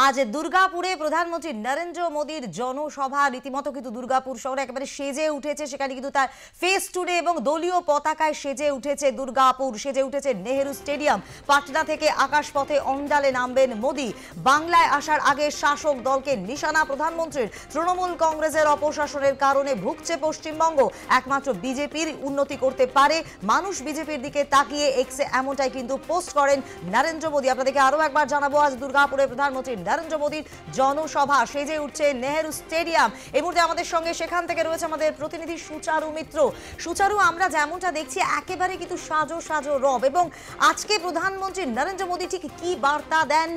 আজ দুর্গাপুরে প্রধানমন্ত্রী নরেন্দ্র মোদীর জনসভা রীতিমতো কিন্তু দুর্গাপুর শহরে একেবারে সেজে উঠেছে। সেখানে কিন্তু তার ফেস টুডে এবং দলীয় পতাকায় সেজে উঠেছে দুর্গাপুর, সেজে উঠেছে নেহেরু স্টেডিয়াম। পাটনা থেকে আকাশপথে অন্ডালে নামবেন মোদী। বাংলায় আসার আগে শাসক দলকে নিশানা প্রধানমন্ত্রীর। তৃণমূল কংগ্রেসের অপশাসনের কারণে ভুগছে পশ্চিমবঙ্গ, একমাত্র বিজেপির উন্নতি করতে পারে মানুষ। বিজেপির দিকে তাকিয়ে এক্সে এমনটাই কিন্তু পোস্ট করেন নরেন্দ্র মোদী। আপনাদেরকে আরো একবার জানাবো, আজ দুর্গাপুরে প্রধানমন্ত্রী নরেন্দ্র মোদীর জনসভা, সেজে উঠছে নেহেরু স্টেডিয়াম। এই মুহূর্তে আমাদের সঙ্গে সেখান থেকে রয়েছে আমাদের প্রতিনিধি সুচারু মিত্র। সুচারু, আমরা যেমনটা দেখছি একেবারে কিন্তু সাজো সাজো রব, এবং আজকে প্রধানমন্ত্রী নরেন্দ্র মোদী ঠিক কি বার্তা দেন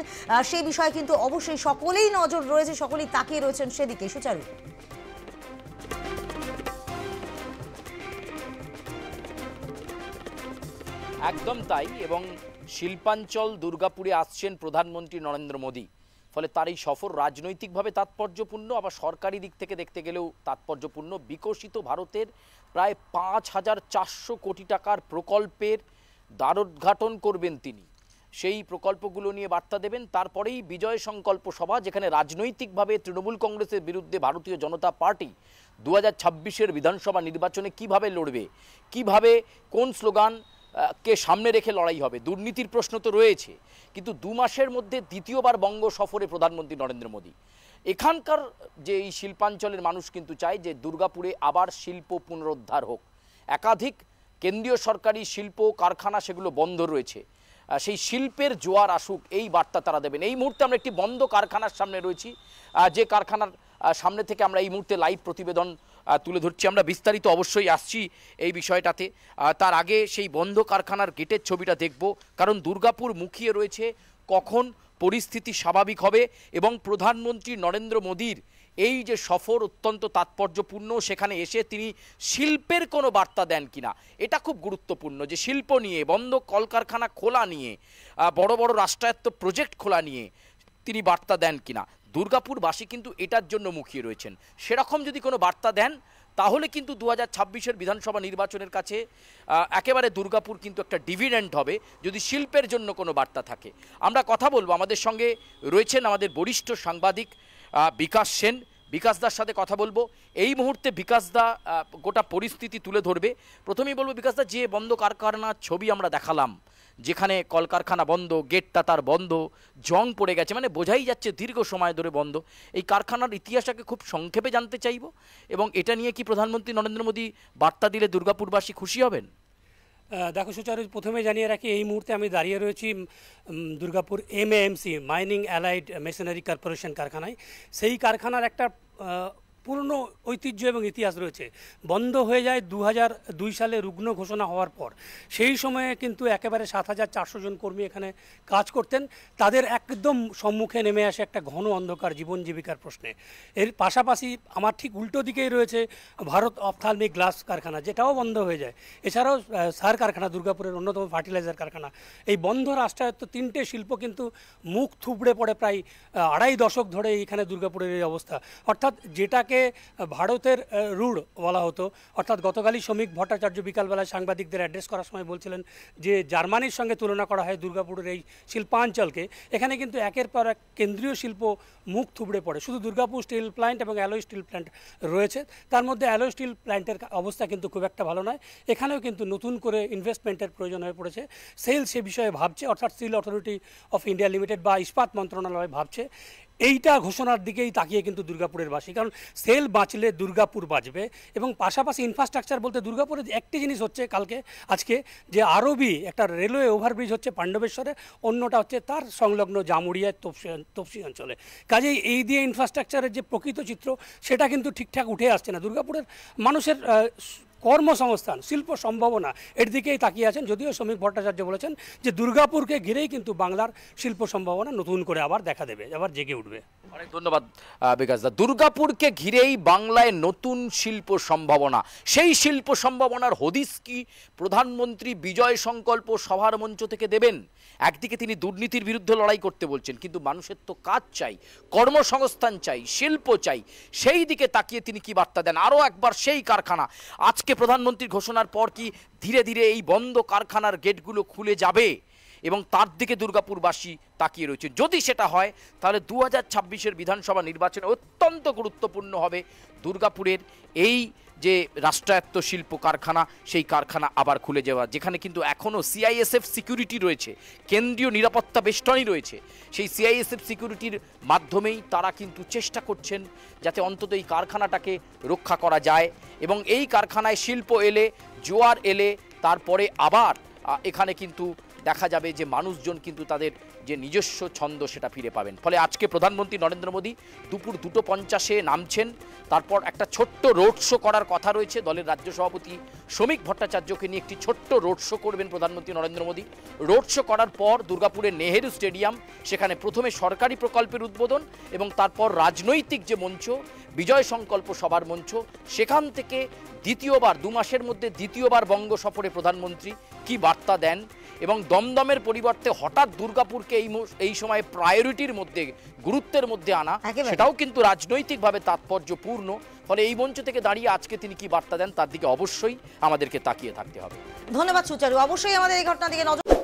সেই বিষয়ে কিন্তু অবশ্যই সকলেই নজর রয়েছে, সকলেই তাকিয়ে রয়েছেন সেদিকে। সুচারু। একদম তাই, এবং শিল্পাঞ্চল দুর্গাপুরে আসছেন প্রধানমন্ত্রী নরেন্দ্র মোদী। ফলে তার এই সফর রাজনৈতিকভাবে তাৎপর্যপূর্ণ, আবার সরকারি দিক থেকে দেখতে গেলেও তাৎপর্যপূর্ণ। বিকশিত ভারতের প্রায় ৫,৪০০ কোটি টাকার প্রকল্পের দ্বারোদ্ঘাটন করবেন তিনি। সেই প্রকল্পগুলো নিয়ে বার্তা দেবেন। তারপরেই বিজয় সংকল্প সভা, যেখানে রাজনৈতিকভাবে তৃণমূল কংগ্রেসের বিরুদ্ধে ভারতীয় জনতা পার্টি ২০২৬-এর বিধানসভা নির্বাচনে কিভাবে লড়বে, কিভাবে কোন স্লোগান কে সামনে রেখে লড়াই হবে। দুর্নীতির প্রশ্ন তো রয়েছে, কিন্তু ২ মাসের মধ্যে দ্বিতীয়বার বঙ্গ সফরে প্রধানমন্ত্রী নরেন্দ্র মোদী। এখানকার যে এই শিল্পাঞ্চলের মানুষ কিন্তু চায় যে দুর্গাপুরে আবার শিল্প পুনরুদ্ধার হোক। একাধিক কেন্দ্রীয় সরকারি শিল্প কারখানা সেগুলো বন্ধ রয়েছে, সেই শিল্পের জোয়ার আসুক, এই বার্তা তারা দেবেন। এই মুহূর্তে আমরা একটি বন্ধ কারখানার সামনে রয়েছি, যে কারখানার সামনে থেকে আমরা এই মুহূর্তে লাইভ প্রতিবেদন তুলে ধরছি। আমরা বিস্তারিত অবশ্যই আসছি এই বিষয়টাতে। তার আগে সেই বন্ধ কারখানার গেটের ছবিটা দেখব, কারণ দুর্গাপুর মুখিয়ে রয়েছে কখন পরিস্থিতি স্বাভাবিক হবে এবং প্রধানমন্ত্রী নরেন্দ্র মোদীর এই যে সফর অত্যন্ত তাৎপর্যপূর্ণ। সেখানে এসে তিনি শিল্পের কোনো বার্তা দেন কিনা, এটা খুব গুরুত্বপূর্ণ। যে শিল্প নিয়ে, বন্ধ কলকারখানা খোলা নিয়ে, বড় বড় রাষ্ট্রায়ত্ত প্রজেক্ট খোলা নিয়ে তিনি বার্তা দেন কিনা। দুর্গাপুরবাসী কিন্তু এটার জন্য মুখিয়ে রয়েছেন। সেরকম যদি কোনো বার্তা দেন তাহলে কিন্তু ২০২৬-এর বিধানসভা নির্বাচনের কাছে একেবারে দুর্গাপুর কিন্তু একটা ডিভিডেন্ড হবে, যদি শিল্পের জন্য কোনো বার্তা থাকে। আমরা কথা বলবো, আমাদের সঙ্গে রয়েছেন আমাদের বরিষ্ঠ সাংবাদিক বিকাশ সেন। বিকাশদার সাথে কথা বলবো এই মুহূর্তে। বিকাশদা গোটা পরিস্থিতি তুলে ধরবে। প্রথমেই বলবো বিকাশদা, যে বন্ধ কারখানার ছবি আমরা দেখালাম, যেখানে কলকারখানা বন্ধ, গেটটা তার বন্ধ, জং পড়ে গেছে, মানে বোঝাই যাচ্ছে দীর্ঘ সময় ধরে বন্ধ। এই কারখানার ইতিহাসটাকে খুব সংক্ষেপে জানতে চাইব, এবং এটা নিয়ে কি প্রধানমন্ত্রী নরেন্দ্র মোদী বার্তা দিলে দুর্গাপুরবাসী খুশি হবেন? দেখো সুচারু, প্রথমে জানিয়ে রাখি এই মুহূর্তে আমি দাঁড়িয়ে রয়েছি Durgapur MAMC mining allied machinery corporation কারখানায়। সেই কারখানার একটা পুরনো ঐতিহ্য এবং ইতিহাস রয়েছে। বন্ধ হয়ে যায় ২০০২ সালে রুগ্ন ঘোষণা হওয়ার পর। সেই সময়ে কিন্তু একেবারে ৭,৪০০ জন কর্মী এখানে কাজ করতেন। তাদের একদম সম্মুখে নেমে আসে একটা ঘন অন্ধকার জীবন জীবিকার প্রশ্নে। এর পাশাপাশি আমার ঠিক উল্টো দিকেই রয়েছে ভারত অপথ্যালমিক গ্লাস কারখানা, যেটাও বন্ধ হয়ে যায়। এছাড়াও সার কারখানা, দুর্গাপুরের অন্যতম ফার্টিলাইজার কারখানা। এই বন্ধ রাষ্ট্রায়ত্ত ৩টে শিল্প কিন্তু মুখ থুবড়ে পড়ে প্রায় ২.৫ দশক ধরে এখানে দুর্গাপুরের এই অবস্থা। অর্থাৎ যেটাকে ভারতের রুড় বলা হতো, অর্থাৎ গতকালই শ্রমিক ভট্টাচার্য বিকালবেলায় সাংবাদিকদের অ্যাড্রেস করার সময় বলছিলেন যে জার্মানির সঙ্গে তুলনা করা হয় দুর্গাপুরের এই শিল্পাঞ্চলকে। এখানে কিন্তু একের পর এক কেন্দ্রীয় শিল্প মুখ থুবড়ে পড়ে। শুধু দুর্গাপুর স্টিল প্ল্যান্ট এবং অ্যালয় স্টিল প্ল্যান্ট রয়েছে, তার মধ্যে অ্যালয় স্টিল প্ল্যান্টের অবস্থা কিন্তু খুব একটা ভালো নয়। এখানেও কিন্তু নতুন করে ইনভেস্টমেন্টের প্রয়োজন হয়ে পড়েছে। সেল সে বিষয়ে ভাবছে, অর্থাৎ steel authority of India limited বা ইস্পাত মন্ত্রণালয় ভাবছে। এইটা ঘোষণার দিকেই তাকিয়ে কিন্তু দুর্গাপুরের বাসী, কারণ সেল বাঁচলে দুর্গাপুর বাঁচবে। এবং পাশাপাশি ইনফ্রাস্ট্রাকচার বলতে দুর্গাপুরে একটি জিনিস হচ্ছে আজকে যে আরবি একটা রেলওয়ে ওভারব্রিজ হচ্ছে পাণ্ডবেশ্বরে, অন্যটা হচ্ছে তার সংলগ্ন জামুড়িয়া তপসি অঞ্চলে। কাজেই এই দিয়ে ইনফ্রাস্ট্রাকচারের যে প্রকৃত চিত্র সেটা কিন্তু ঠিকঠাক উঠে আসছে না। দুর্গাপুরের মানুষের কর্মসংস্থান, শিল্প সম্ভাবনা, এর দিকেই তাকিয়ে আছেন। যদিও শ্রমিক ভট্টাচার্য বলেছেন যে দুর্গাপুরকে ঘিরেই কিন্তু বাংলার শিল্প সম্ভাবনা নতুন করে আবার দেখা দেবে, আবার জেগে উঠবে। অনেক ধন্যবাদ বিকাশদা। দুর্গাপুরকে ঘিরেই বাংলায় নতুন শিল্প সম্ভাবনা, সেই শিল্প সম্ভাবনার হদিস কি প্রধানমন্ত্রী বিজয় সংকল্প সভার মঞ্চ থেকে দেবেন? একদিকে তিনি দুর্নীতির বিরুদ্ধে লড়াই করতে বলছেন, কিন্তু মানুষের তো কাজ চাই, কর্মসংস্থান চাই, শিল্প চাই। সেই দিকে তাকিয়ে তিনি কি বার্তা দেন? আরও একবার সেই কারখানা, আজকে প্রধানমন্ত্রীর ঘোষণার পর কি ধীরে ধীরে এই বন্ধ কারখানার গেটগুলো খুলে যাবে এবং তার দিকে দুর্গাপুরবাসী তাকিয়ে রয়েছে। যদি সেটা হয় তাহলে 2026-এর বিধানসভা নির্বাচনে অত্যন্ত গুরুত্বপূর্ণ হবে দুর্গাপুরের এই যে রাষ্ট্রায়ত্ত শিল্প কারখানা, সেই কারখানা আবার খুলে যাওয়া, যেখানে কিন্তু এখনও সিআইএসএফ সিকিউরিটি রয়েছে, কেন্দ্রীয় নিরাপত্তা বেষ্টনী রয়েছে। সেই সিআইএসএফ সিকিউরিটির মাধ্যমেই তারা কিন্তু চেষ্টা করছেন যাতে অন্তত এই কারখানাটাকে রক্ষা করা যায় এবং এই কারখানায় শিল্প এলে, জোয়ার এলে তারপরে আবার এখানে কিন্তু দেখা যাবে যে মানুষজন কিন্তু তাদের যে নিজস্ব ছন্দ সেটা ফিরে পাবেন। ফলে আজকে প্রধানমন্ত্রী নরেন্দ্র মোদী দুপুর 2:50-এ নামছেন, তারপর একটা ছোট্ট রোড শো করার কথা রয়েছে। দলের রাজ্য সভাপতি শ্রমিক ভট্টাচার্যকে নিয়ে একটি ছোট্ট রোড শো করবেন প্রধানমন্ত্রী নরেন্দ্র মোদী। রোড শো করার পর দুর্গাপুরের নেহেরু স্টেডিয়াম, সেখানে প্রথমে সরকারি প্রকল্পের উদ্বোধন এবং তারপর রাজনৈতিক যে মঞ্চ, বিজয় সংকল্প সভার মঞ্চ, সেখান থেকে দ্বিতীয়বার 2 মাসের মধ্যে দ্বিতীয়বার বঙ্গ সফরে প্রধানমন্ত্রী কি বার্তা দেন এবং দমদমের পরিবর্তে হঠাৎ দুর্গাপুরকে এই সময় প্রায়োরিটির মধ্যে, গুরুত্বের মধ্যে আনা, সেটাও কিন্তু রাজনৈতিকভাবে তাৎপর্যপূর্ণ। ফলে এই মঞ্চ থেকে দাঁড়িয়ে আজকে তিনি কি বার্তা দেন তার দিকে অবশ্যই আমাদেরকে তাকিয়ে থাকতে হবে। ধন্যবাদ সুচারু, অবশ্যই আমাদের এই ঘটনা দিকে নজর